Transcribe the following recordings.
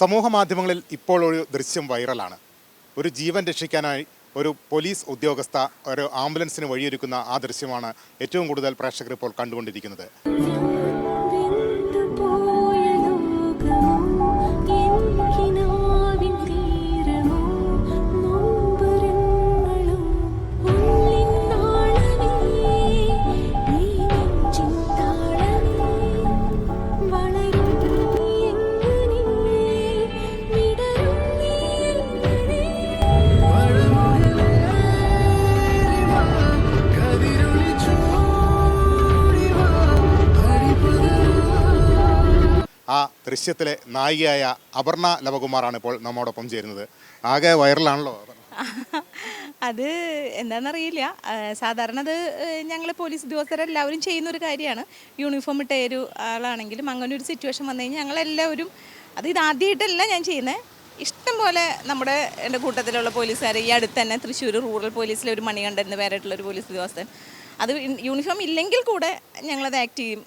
സമൂഹ മാധ്യമങ്ങളിൽ ഇപ്പോൾ ഒരു ദൃശ്യം വൈറലാണ്. ഒരു ജീവൻ രക്ഷിക്കാനായി ഒരു പോലീസ് ഉദ്യോഗസ്ഥ ഒരു ആംബുലൻസിന് വഴിയൊരുക്കുന്ന ആ ദൃശ്യമാണ് ഏറ്റവും കൂടുതൽ പ്രേക്ഷകർ ഇപ്പോൾ കണ്ടുകൊണ്ടിരിക്കുന്നത്. ആ ദൃശ്യത്തിലെ നായികയായ അപർണ ലവകുമാറാണ് ഇപ്പോൾ നമ്മോടൊപ്പം ചേരുന്നത്. ആകെ വൈറലാണല്ലോ. അത് എന്താണെന്നറിയില്ല. സാധാരണ അത് ഞങ്ങൾ പോലീസ് ഉദ്യോഗസ്ഥരെല്ലാവരും ചെയ്യുന്നൊരു കാര്യമാണ്. യൂണിഫോം ഇട്ട ഒരു ആളാണെങ്കിലും അങ്ങനെ ഒരു സിറ്റുവേഷൻ വന്നു കഴിഞ്ഞാൽ ഞങ്ങളെല്ലാവരും ഇതാദ്യമായിട്ടല്ല ഞാൻ ചെയ്യുന്നത്. ഇഷ്ടം പോലെ എൻ്റെ കൂട്ടത്തിലുള്ള പോലീസുകാർ ഈ അടുത്ത് തന്നെ തൃശ്ശൂർ റൂറൽ പോലീസിലെ ഒരു മണികണ്ഠൻ എന്ന് പേരായിട്ടുള്ളൊരു പോലീസ് ഉദ്യോഗസ്ഥൻ അത് യൂണിഫോം ഇല്ലെങ്കിൽ കൂടെ ഞങ്ങളത് ആക്ട് ചെയ്യും.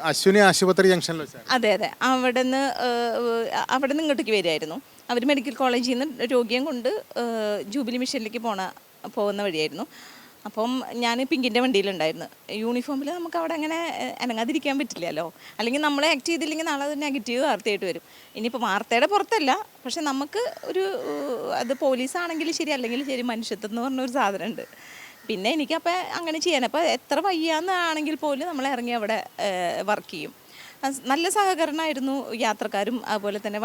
അശ്വിനി ആശുപത്രി ജംഗ്ഷനിൽ വെച്ചാണ്. അതെ അവിടെ നിന്ന് ഇങ്ങോട്ടേക്ക് വരികയായിരുന്നു. അവർ മെഡിക്കൽ കോളേജിൽ നിന്ന് രോഗിയെ കൊണ്ട് ജൂബിലി മിഷനിലേക്ക് പോകുന്ന വഴിയായിരുന്നു. അപ്പം ഞാൻ പിങ്കിൻ്റെ വണ്ടിയിലുണ്ടായിരുന്നു. യൂണിഫോമിൽ നമുക്ക് അവിടെ അങ്ങനെ അനങ്ങാതിരിക്കാൻ പറ്റില്ലല്ലോ. അല്ലെങ്കിൽ നമ്മൾ ആക്ട് ചെയ്തില്ലെങ്കിൽ നാളെ അത് നെഗറ്റീവ് വാർത്തയായിട്ട് വരും. ഇനിയിപ്പോൾ വാർത്തയുടെ പുറത്തല്ല, പക്ഷെ നമുക്ക് അത് പോലീസാണെങ്കിലും ശരി അല്ലെങ്കിൽ ശരി മനുഷ്യത്വം എന്ന് പറഞ്ഞൊരു സാധനമുണ്ട്. പിന്നെ എനിക്കപ്പോൾ അങ്ങനെ ചെയ്യാൻ അപ്പോൾ എത്ര വയ്യാന്നാണെങ്കിൽ പോലും നമ്മൾ ഇറങ്ങി അവിടെ വർക്ക് ചെയ്യും. നല്ല സഹകരണമായിരുന്നു യാത്രക്കാരും അതുപോലെ തന്നെ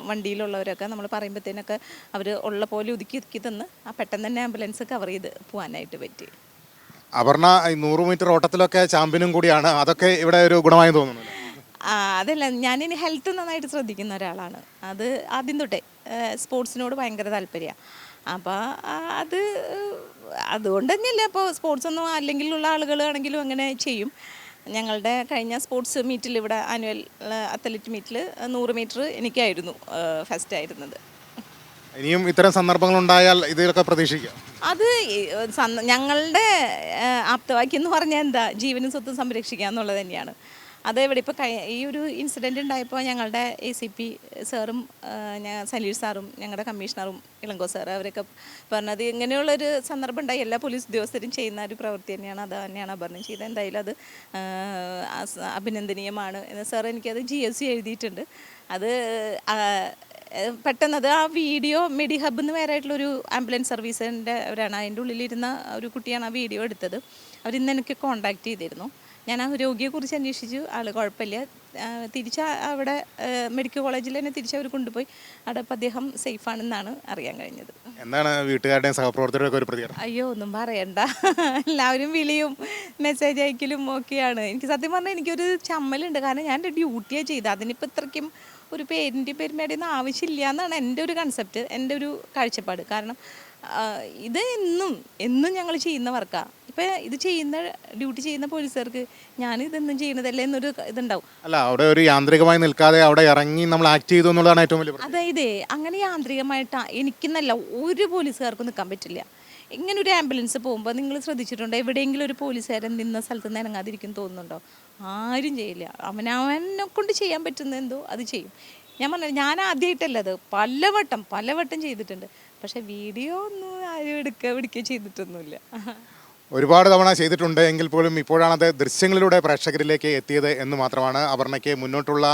വണ്ടിയിലുള്ളവരൊക്കെ. നമ്മൾ പറയുമ്പോഴത്തേനൊക്കെ അവർ ഉള്ള പോലെ ഒതുക്കി തന്ന് പെട്ടെന്ന് തന്നെ ആംബുലൻസ് കവർ ചെയ്ത് പോകാനായിട്ട് പറ്റി. അപർണ 100 മീറ്റർ ഓട്ടത്തിലൊക്കെ ചാമ്പ്യനും കൂടിയാണ്. അതൊക്കെ ഇവിടെ ഒരു ഗുണമായി തോന്നുന്നു. അതല്ല, ഞാനിനി ഹെൽത്ത് നന്നായിട്ട് ശ്രദ്ധിക്കുന്ന ഒരാളാണ്. അത് ആദ്യം തൊട്ടേ സ്പോർട്സിനോട് ഭയങ്കര താല്പര്യമാണ്. അപ്പോൾ അതുകൊണ്ട് തന്നെയല്ല ഇപ്പോൾ സ്പോർട്സൊന്നും അല്ലെങ്കിലുള്ള ആളുകളാണെങ്കിലും അങ്ങനെ ചെയ്യും. ഞങ്ങളുടെ കഴിഞ്ഞ സ്പോർട്സ് മീറ്റിൽ ഇവിടെ ആനുവൽ അത്ലറ്റ് മീറ്റിൽ 100 മീറ്റർ എനിക്കായിരുന്നു ഫസ്റ്റ് ആയിരുന്നത്. ഇനിയും ഇത്തരം സന്ദർഭങ്ങൾ ഉണ്ടായാൽ ഇതിലൊക്കെ പ്രതീക്ഷിക്കാം. അത് ഞങ്ങളുടെ ആപ്തവാക്യം എന്ന് പറഞ്ഞാൽ എന്താ, ജീവനും സ്വത്തും സംരക്ഷിക്കുക എന്നുള്ളത് തന്നെയാണ്. അതെവിടെ ഇപ്പോൾ ഈ ഒരു ഇൻസിഡൻറ്റ് ഉണ്ടായപ്പോൾ ഞങ്ങളുടെ ACP സാറും സലീർ സാറും ഞങ്ങളുടെ കമ്മീഷണറും ഇളങ്കോ സാർ അവരൊക്കെ പറഞ്ഞത് ഇങ്ങനെയുള്ളൊരു സന്ദർഭം ഉണ്ടായി എല്ലാ പോലീസ് ഉദ്യോഗസ്ഥരും ചെയ്യുന്ന ഒരു പ്രവൃത്തി തന്നെയാണ്. അത് തന്നെയാണ് അപർണ ചെയ്തത്. എന്തായാലും അത് അഭിനന്ദനീയമാണ് എന്ന് സാർ എനിക്കത് GSC എഴുതിയിട്ടുണ്ട്. അത് പെട്ടെന്നത് ആ വീഡിയോ മെഡി ഹബ് എന്ന് പേരായിട്ടുള്ളൊരു ആംബുലൻസ് സർവീസിൻ്റെ അവരാണ്. അതിൻ്റെ ഉള്ളിലിരുന്ന ഒരു കുട്ടിയാണ് ആ വീഡിയോ എടുത്തത്. അവരിന്ന് എനിക്ക് കോൺടാക്റ്റ് ചെയ്തിരുന്നു. ഞാൻ ആ രോഗിയെക്കുറിച്ച് അന്വേഷിച്ചു. ആൾ കുഴപ്പമില്ല. അവിടെ മെഡിക്കൽ കോളേജിൽ തന്നെ തിരിച്ചവർ കൊണ്ടുപോയി. അവിടെ ഇപ്പം അദ്ദേഹം സേഫാണെന്നാണ് അറിയാൻ കഴിഞ്ഞത്. എന്താണ് വീട്ടുകാരുടെയും സഹപ്രവർത്തകരുടെ ഒരു പ്രതികരണം? അയ്യോ ഒന്നും പറയണ്ട, എല്ലാവരും വിളിയും മെസ്സേജ് അയക്കലും ഒക്കെയാണ്. എനിക്ക് സത്യം പറഞ്ഞാൽ എനിക്കൊരു ചമ്മലുണ്ട്. കാരണം ഞാൻ എൻ്റെ ഡ്യൂട്ടിയാണ് ചെയ്തത്. അതിനിപ്പോൾ ഇത്രയ്ക്കും ഒരു പേരിൻ്റെ പെരുമയുടെയൊന്നും ആവശ്യമില്ല എന്നാണ് എൻ്റെ ഒരു കൺസെപ്റ്റ്, എൻ്റെ ഒരു കാഴ്ചപ്പാട്. കാരണം ഇത് എന്നും ഞങ്ങൾ ചെയ്യുന്ന വർക്കാണ്. ഇപ്പം ഇത് ഡ്യൂട്ടി ചെയ്യുന്ന പോലീസുകാർക്ക് ഞാൻ ഇതൊന്നും ചെയ്യണതല്ലേ എന്നൊരു ഇതുണ്ടാവും. അല്ല, അവിടെ ഒരു യാന്ത്രികമായി നിൽക്കാതെ അവിടെ ഇറങ്ങി നമ്മൾ ആക്ട് ചെയ്തു എന്നുള്ളതാണ് ഏറ്റവും വലിയ. അതായത് അങ്ങനെ യാന്ത്രികമായിട്ട് എനിക്കെന്നല്ല ഒരു പോലീസുകാർക്കും നിൽക്കാൻ പറ്റില്ല. ഇങ്ങനെ ഒരു ആംബുലൻസ് പോകുമ്പോൾ നിങ്ങൾ ശ്രദ്ധിച്ചിട്ടുണ്ടോ, എവിടെയെങ്കിലും ഒരു പോലീസുകാരൻ നിന്ന സ്ഥലത്ത് നിന്ന് ഇറങ്ങാതിരിക്കും തോന്നുന്നുണ്ടോ? ആരും ചെയ്യില്ല. അവനെ കൊണ്ട് ചെയ്യാൻ പറ്റുന്ന എന്തോ അത് ചെയ്യും. ഞാൻ പറഞ്ഞത് ഞാൻ ആദ്യമായിട്ടല്ല, അത് പലവട്ടം ചെയ്തിട്ടുണ്ട്. പക്ഷെ വീഡിയോ ഒന്നും ആരും പിടിക്കുക ചെയ്തിട്ടൊന്നുമില്ല. ഒരുപാട് തവണ ചെയ്തിട്ടുണ്ട് എങ്കിൽ പോലും ഇപ്പോഴാണത് ദൃശ്യങ്ങളിലൂടെ പ്രേക്ഷകരിലേക്ക് എത്തിയത് എന്ന് മാത്രമാണ്. അപർണയ്ക്ക് മുന്നോട്ടുള്ള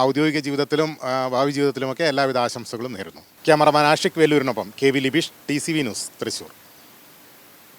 ഔദ്യോഗിക ജീവിതത്തിലും ഭാവി ജീവിതത്തിലുമൊക്കെ എല്ലാവിധ ആശംസകളും നേരുന്നു. ക്യാമറമാൻ ആഷിഖ് വേലൂരിനൊപ്പം KV Libeesh, TCV news, Thrissur.